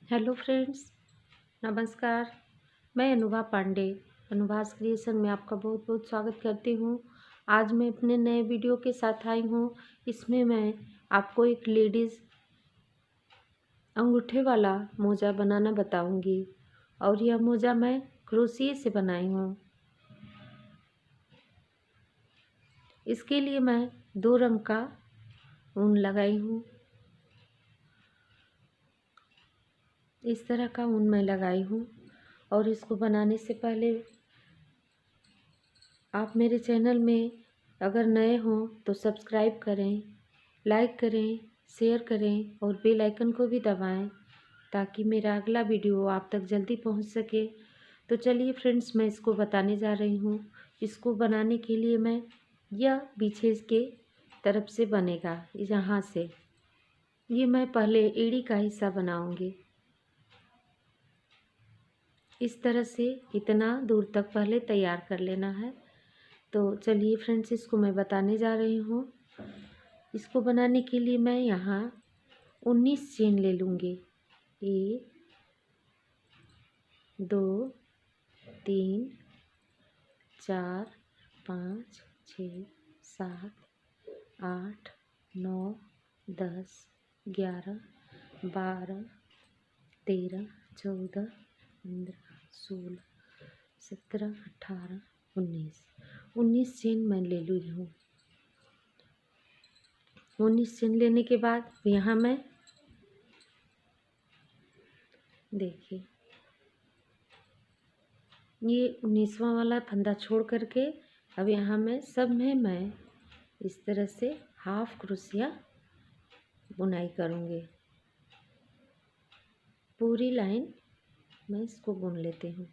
Hello friends, नमस्कार। मैं Anubha Pandey, Anubha creation में आपका बहुत बहुत स्वागत करती हूँ। आज मैं अपने नए वीडियो के साथ आई हूँ। इसमें मैं आपको एक लेडीज़ अंगूठे वाला मोजा बनाना बताऊँगी और यह मोजा मैं क्रोशिए से बनाई हूँ। इसके लिए मैं 2 रंग का ऊन लगाई हूँ। इस तरह का ऊन मैं लगाई हूँ और इसको बनाने से पहले आप मेरे चैनल में अगर नए हों तो सब्सक्राइब करें, लाइक करें, शेयर करें और बेल आइकन को भी दबाएं ताकि मेरा अगला वीडियो आप तक जल्दी पहुंच सके। तो चलिए फ्रेंड्स, मैं इसको बताने जा रही हूँ। इसको बनाने के लिए मैं यह पीछे के तरफ से बनेगा, यहाँ से। ये मैं पहले एड़ी का हिस्सा बनाऊंगी। इस तरह से इतना दूर तक पहले तैयार कर लेना है। तो चलिए फ्रेंड्स, इसको मैं बताने जा रही हूँ। इसको बनाने के लिए मैं यहाँ 19 चेन ले लूँगी। 1 2 3 4 5 6 7 8 9 10 11 12 13 14 15 16 17 18 19 चेन मैं ले ली हूँ। 19 चेन लेने के बाद यहाँ मैं देखिए ये 19वां वाला फंदा छोड़ करके अब यहाँ मैं सब में मैं इस तरह से हाफ क्रोशिया बुनाई करूँगी। पूरी लाइन मैं इसको बुन लेती हूँ।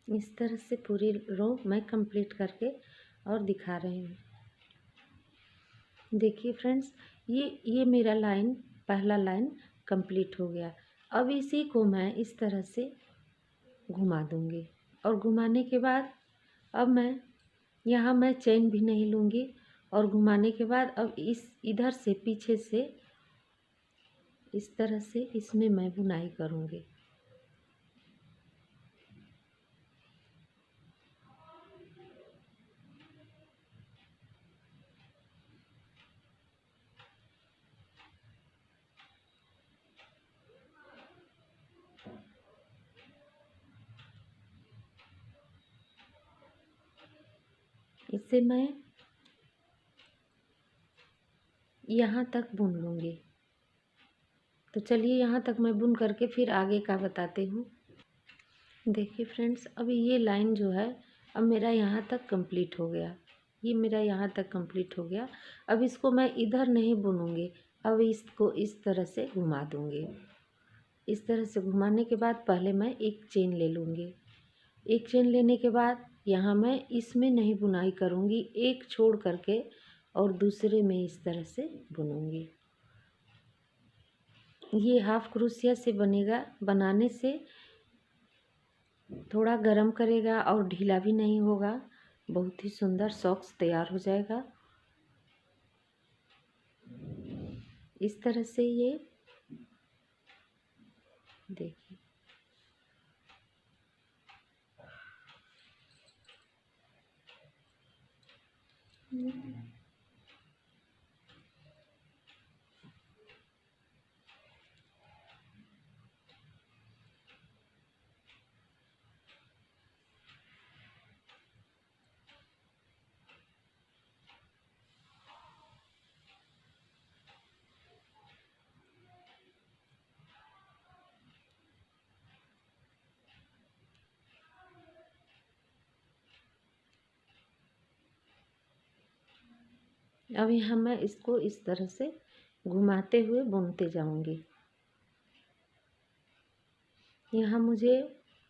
इस तरह से पूरी रो मैं कंप्लीट करके और दिखा रही हूँ। देखिए फ्रेंड्स, ये मेरा लाइन, पहला लाइन कंप्लीट हो गया। अब इसी को मैं इस तरह से घुमा दूँगी और घुमाने के बाद अब मैं चेन भी नहीं लूँगी और घुमाने के बाद अब इस इधर से पीछे से इस तरह से इसमें मैं बुनाई करूँगी। इसे मैं यहाँ तक बुन लूँगी। तो चलिए यहाँ तक मैं बुन करके फिर आगे का बताती हूँ। देखिए फ्रेंड्स, अभी ये लाइन जो है अब मेरा यहाँ तक कंप्लीट हो गया। ये मेरा यहाँ तक कंप्लीट हो गया। अब इसको मैं इधर नहीं बुनूँगी, अब इसको इस तरह से घुमा दूँगी। इस तरह से घुमाने के बाद पहले मैं एक चेन ले लूँगी। एक चेन लेने के बाद यहाँ मैं इसमें नहीं बुनाई करूँगी, एक छोड़ करके और दूसरे में इस तरह से बुनूँगी। ये हाफ क्रोशिया से बनेगा। बनाने से थोड़ा गरम करेगा और ढीला भी नहीं होगा। बहुत ही सुंदर सॉक्स तैयार हो जाएगा। इस तरह से ये देखिए। अब यहाँ मैं इसको इस तरह से घुमाते हुए बुनते जाऊंगी। यहाँ मुझे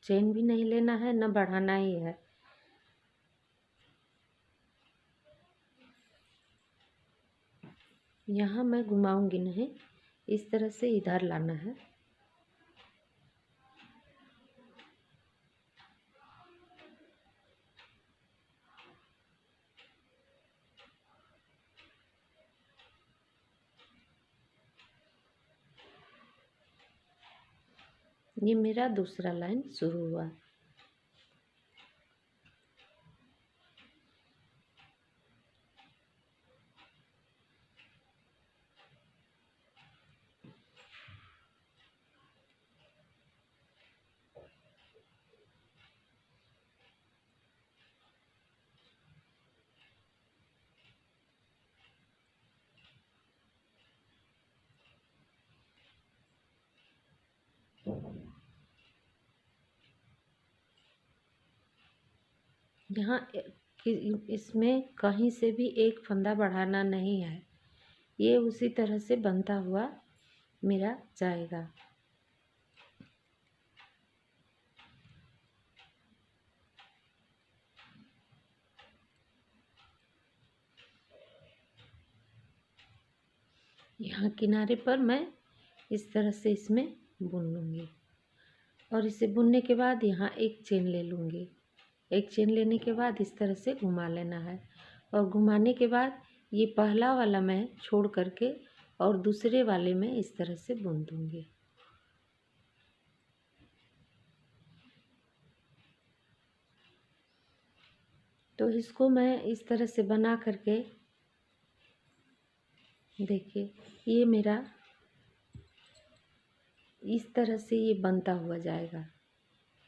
चेन भी नहीं लेना है, न बढ़ाना ही है। यहाँ मैं घुमाऊंगी नहीं, इस तरह से इधर लाना है। ये मेरा दूसरा लाइन शुरू हुआ। यहाँ इसमें कहीं से भी एक फंदा बढ़ाना नहीं है, ये उसी तरह से बनता हुआ मेरा जाएगा। यहाँ किनारे पर मैं इस तरह से इसमें बुन लूँगी और इसे बुनने के बाद यहाँ एक चेन ले लूँगी। एक चेन लेने के बाद इस तरह से घुमा लेना है और घुमाने के बाद ये पहला वाला मैं छोड़ करके और दूसरे वाले में इस तरह से बुन दूँगी। तो इसको मैं इस तरह से बना करके देखिए, ये मेरा इस तरह से ये बनता हुआ जाएगा।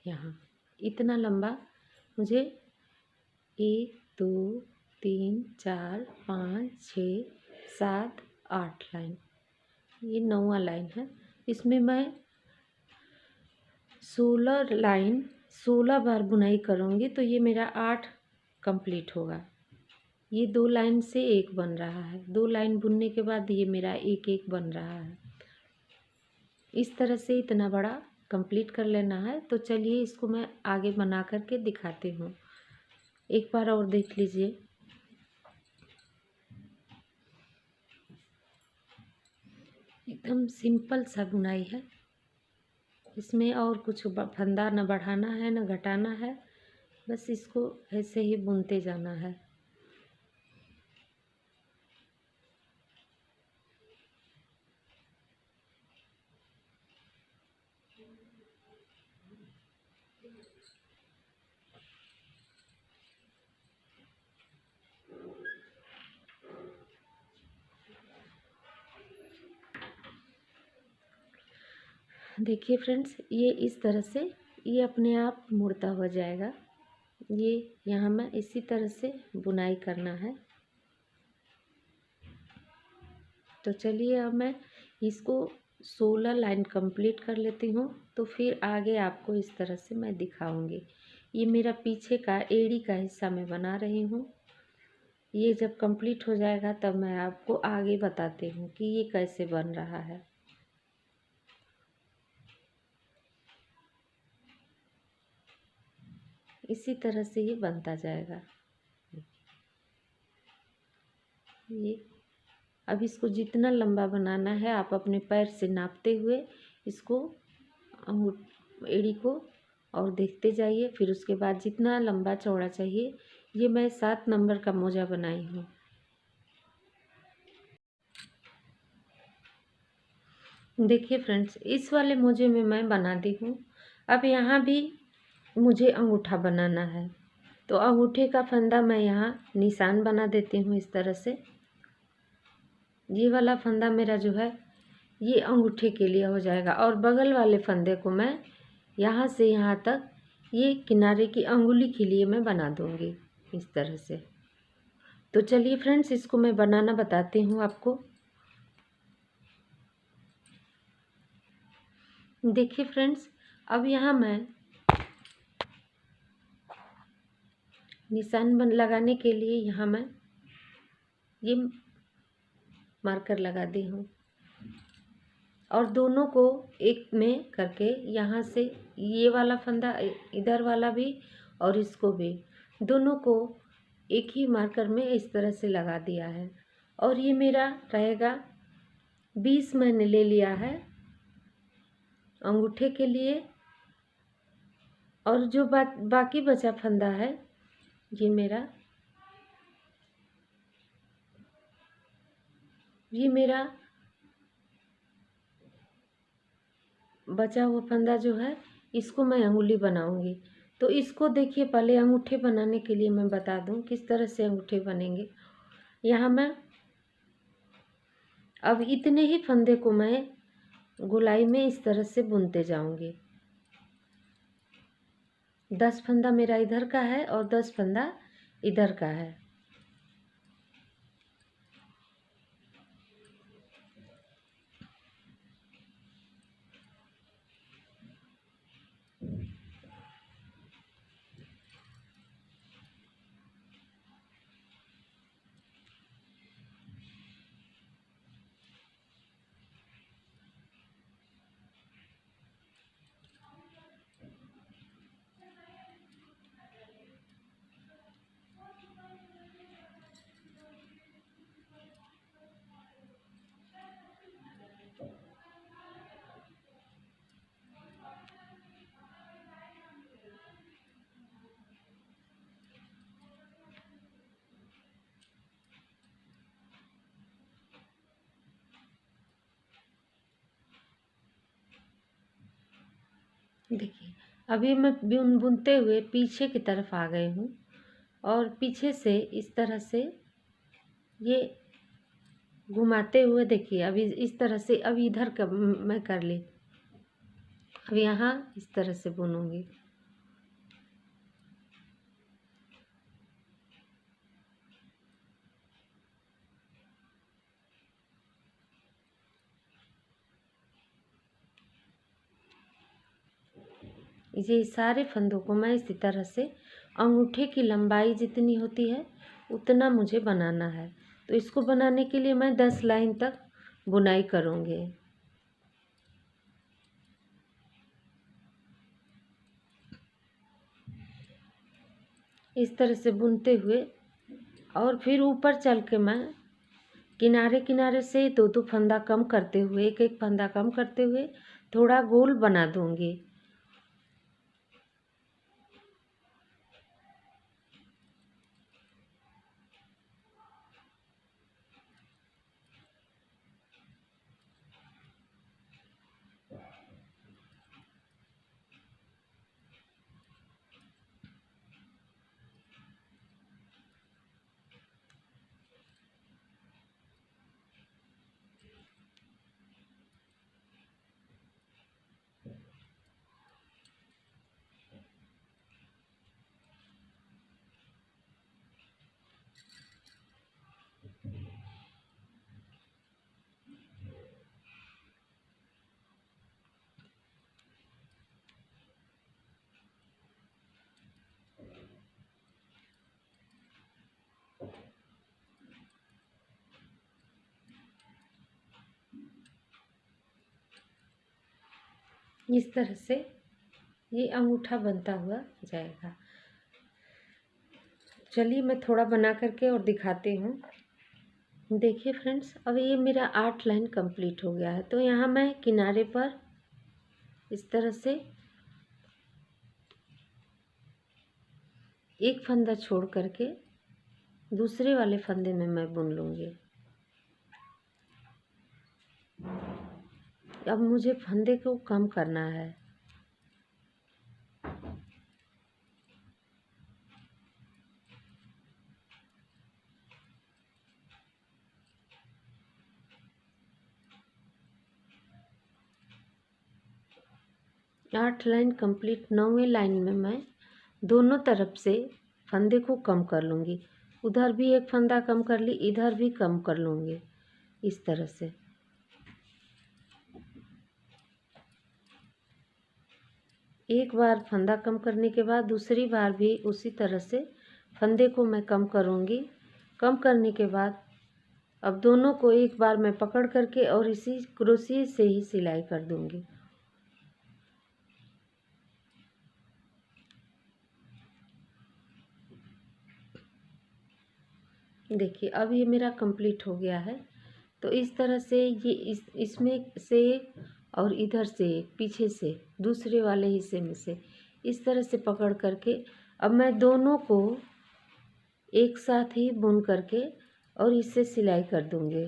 यहाँ इतना लंबा मुझे 1 2 3 4 5 6 7 8 लाइन, ये 9वां लाइन है। इसमें मैं 16 लाइन 16 बार बुनाई करूँगी तो ये मेरा 8 कंप्लीट होगा। ये 2 लाइन से एक बन रहा है, 2 लाइन बुनने के बाद ये मेरा एक एक बन रहा है। इस तरह से इतना बड़ा कंप्लीट कर लेना है। तो चलिए इसको मैं आगे बना करके दिखाती हूँ, एक बार और देख लीजिए। एकदम सिंपल सा बुनाई है, इसमें और कुछ फंदा न बढ़ाना है न घटाना है, बस इसको ऐसे ही बुनते जाना है। देखिए फ्रेंड्स, ये इस तरह से ये अपने आप मुड़ता हो जाएगा। ये यहाँ मैं इसी तरह से बुनाई करना है। तो चलिए अब मैं इसको 16 लाइन कंप्लीट कर लेती हूँ, तो फिर आगे आपको इस तरह से मैं दिखाऊंगी। ये मेरा पीछे का एड़ी का हिस्सा मैं बना रही हूँ। ये जब कंप्लीट हो जाएगा तब मैं आपको आगे बताती हूँ कि ये कैसे बन रहा है। इसी तरह से ये बनता जाएगा। ये अब इसको जितना लंबा बनाना है आप अपने पैर से नापते हुए इसको एड़ी को और देखते जाइए। फिर उसके बाद जितना लंबा चौड़ा चाहिए, ये मैं 7 नंबर का मोजा बनाई हूँ। देखिए फ्रेंड्स, इस वाले मोजे में मैं बना दी हूँ। अब यहाँ भी मुझे अंगूठा बनाना है, तो अंगूठे का फंदा मैं यहाँ निशान बना देती हूँ इस तरह से। ये वाला फंदा मेरा जो है ये अंगूठे के लिए हो जाएगा और बगल वाले फंदे को मैं यहाँ से यहाँ तक ये किनारे की अंगुली के लिए मैं बना दूँगी इस तरह से। तो चलिए फ्रेंड्स, इसको मैं बनाना बताती हूँ आपको। देखिए फ्रेंड्स, अब यहाँ मैं निशान लगाने के लिए यहाँ मैं ये मार्कर लगा दी हूँ और दोनों को एक में करके यहाँ से ये वाला फंदा इधर वाला भी और इसको भी दोनों को एक ही मार्कर में इस तरह से लगा दिया है। और ये मेरा रहेगा 20 मैंने ले लिया है अंगूठे के लिए और जो बाकी बचा फंदा है ये मेरा बचा हुआ फंदा जो है इसको मैं अंगुली बनाऊंगी। तो इसको देखिए, पहले अंगूठे बनाने के लिए मैं बता दूं किस तरह से अंगूठे बनेंगे। यहाँ मैं अब इतने ही फंदे को मैं गोलाई में इस तरह से बुनते जाऊंगी। 10 फंदा मेरा इधर का है और 10 फंदा इधर का है। देखिए, अभी मैं बुनते हुए पीछे की तरफ आ गई हूँ और पीछे से इस तरह से ये घुमाते हुए देखिए, अभी इस तरह से, अभी इधर का मैं कर ली, अब यहाँ इस तरह से बुनूंगी। ये सारे फंदों को मैं इसी तरह से अंगूठे की लंबाई जितनी होती है उतना मुझे बनाना है। तो इसको बनाने के लिए मैं 10 लाइन तक बुनाई करूँगी। इस तरह से बुनते हुए और फिर ऊपर चल के मैं किनारे किनारे से 2-2 फंदा कम करते हुए, एक एक फंदा कम करते हुए थोड़ा गोल बना दूंगी। इस तरह से ये अंगूठा बनता हुआ जाएगा। चलिए मैं थोड़ा बना करके और दिखाती हूँ। देखिए फ्रेंड्स, अब ये मेरा 8 लाइन कंप्लीट हो गया है। तो यहाँ मैं किनारे पर इस तरह से एक फंदा छोड़ करके दूसरे वाले फंदे में मैं बुन लूँगी। अब मुझे फंदे को कम करना है। आठ लाइन कंप्लीट, 9वीं लाइन में मैं दोनों तरफ से फंदे को कम कर लूँगी। उधर भी एक फंदा कम कर ली, इधर भी कम कर लूँगी इस तरह से। एक बार फंदा कम करने के बाद दूसरी बार भी उसी तरह से फंदे को मैं कम करूँगी। कम करने के बाद अब दोनों को एक बार मैं पकड़ करके और इसी क्रोशिया से ही सिलाई कर दूँगी। देखिए, अब ये मेरा कंप्लीट हो गया है। तो इस तरह से ये इसमें से एक और इधर से एक, पीछे से दूसरे वाले हिस्से में से इस तरह से पकड़ करके अब मैं दोनों को एक साथ ही बुन करके और इससे सिलाई कर दूंगी।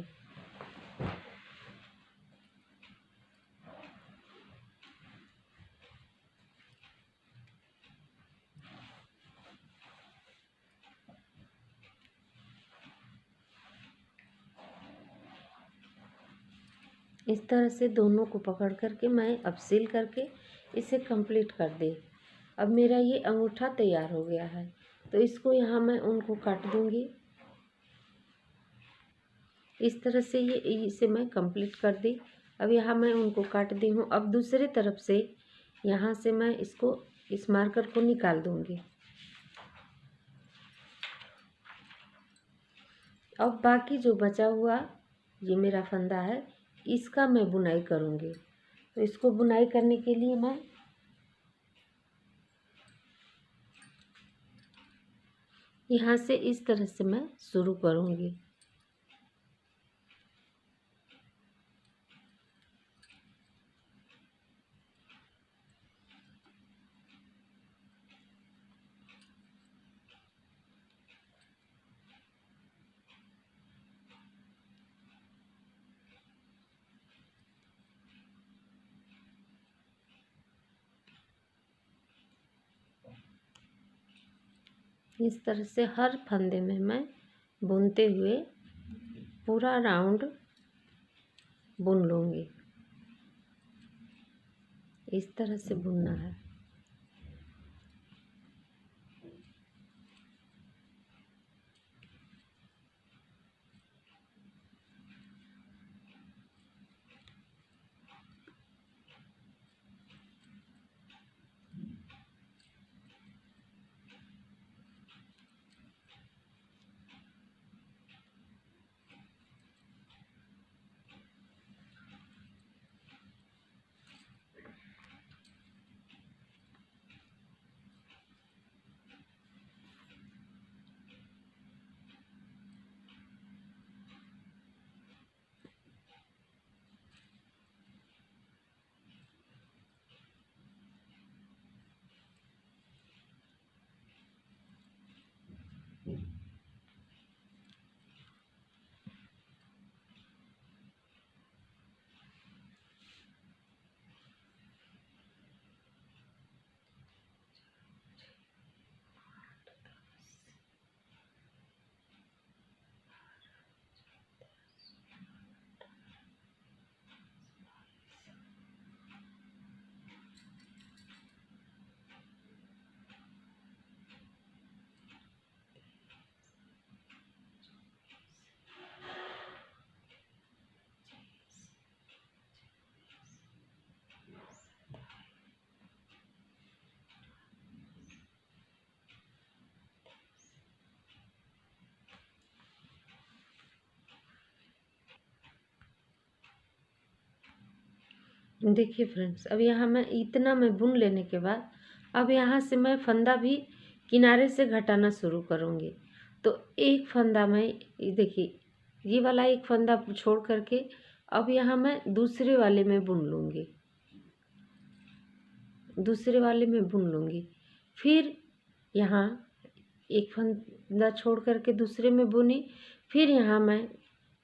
इस तरह से दोनों को पकड़ करके मैं अब सील करके इसे कंप्लीट कर दे। अब मेरा ये अंगूठा तैयार हो गया है, तो इसको यहाँ मैं उनको काट दूँगी। इस तरह से ये इसे मैं कंप्लीट कर दी। अब यहाँ मैं उनको काट दी हूँ। अब दूसरे तरफ से यहाँ से मैं इसको इस मार्कर को निकाल दूँगी। अब बाकी जो बचा हुआ ये मेरा फंदा है, इसका मैं बुनाई करूँगी। तो इसको बुनाई करने के लिए मैं यहाँ से इस तरह से मैं शुरू करूँगी। इस तरह से हर फंदे में मैं बुनते हुए पूरा राउंड बुन लूँगी। इस तरह से बुनना है। देखिए फ्रेंड्स, अब यहाँ मैं इतना मैं बुन लेने के बाद अब यहाँ से मैं फंदा भी किनारे से घटाना शुरू करूँगी। तो एक फंदा मैं देखिए ये वाला एक फंदा छोड़ करके अब यहाँ मैं दूसरे वाले में बुन लूँगी। दूसरे वाले में बुन लूँगी। फिर यहाँ एक फंदा छोड़ करके दूसरे में बुनी। फिर यहाँ मैं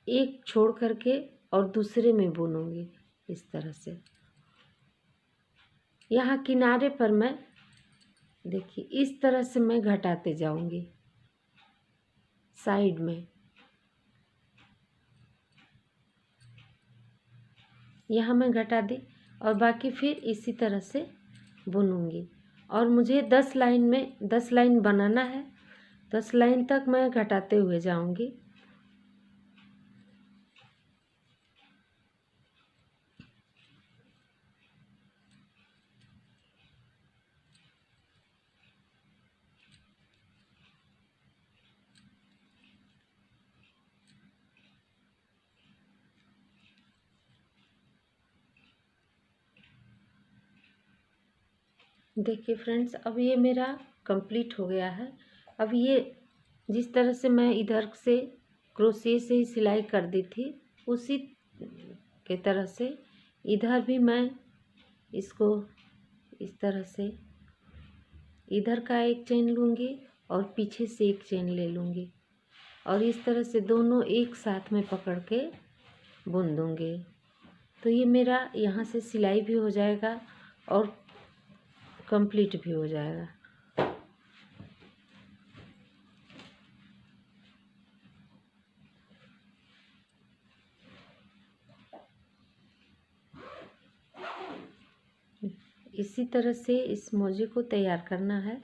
एक छोड़ करके और दूसरे में बुनूँगी। इस तरह से यहाँ किनारे पर मैं देखिए इस तरह से मैं घटाते जाऊँगी साइड में। यहाँ मैं घटा दी और बाकी फिर इसी तरह से बुनूँगी। और मुझे 10 लाइन में 10 लाइन बनाना है। 10 लाइन तक मैं घटाते हुए जाऊँगी। देखिए फ्रेंड्स, अब ये मेरा कंप्लीट हो गया है। अब ये जिस तरह से मैं इधर से क्रोशिया से ही सिलाई कर दी थी उसी के तरह से इधर भी मैं इसको इस तरह से इधर का एक चेन लूँगी और पीछे से एक चेन ले लूँगी और इस तरह से दोनों एक साथ में पकड़ के बुन दूँगी। तो ये मेरा यहाँ से सिलाई भी हो जाएगा और कंप्लीट भी हो जाएगा। इसी तरह से इस मोजे को तैयार करना है।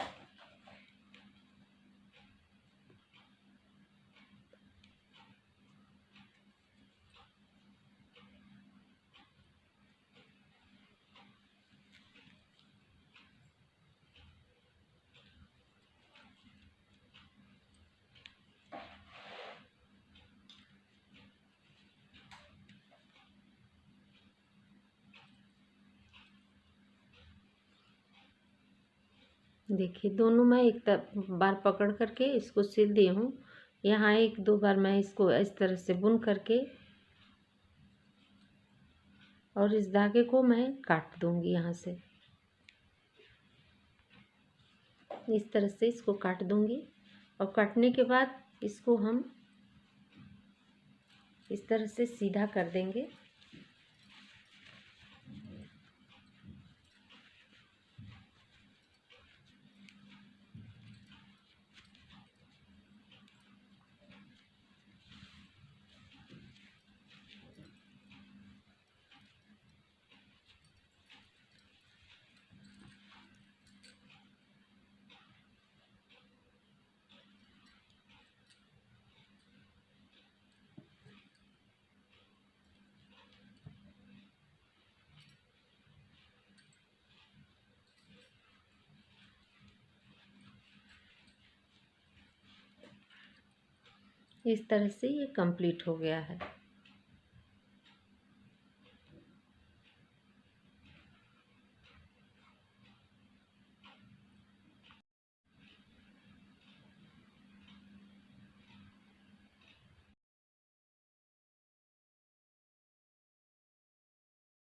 देखिए दोनों मैं एक बार पकड़ करके इसको सिल दी हूँ। यहाँ एक दो बार मैं इसको इस तरह से बुन करके और इस धागे को मैं काट दूंगी। यहाँ से इस तरह से इसको काट दूंगी और काटने के बाद इसको हम इस तरह से सीधा कर देंगे। इस तरह से ये कंप्लीट हो गया है।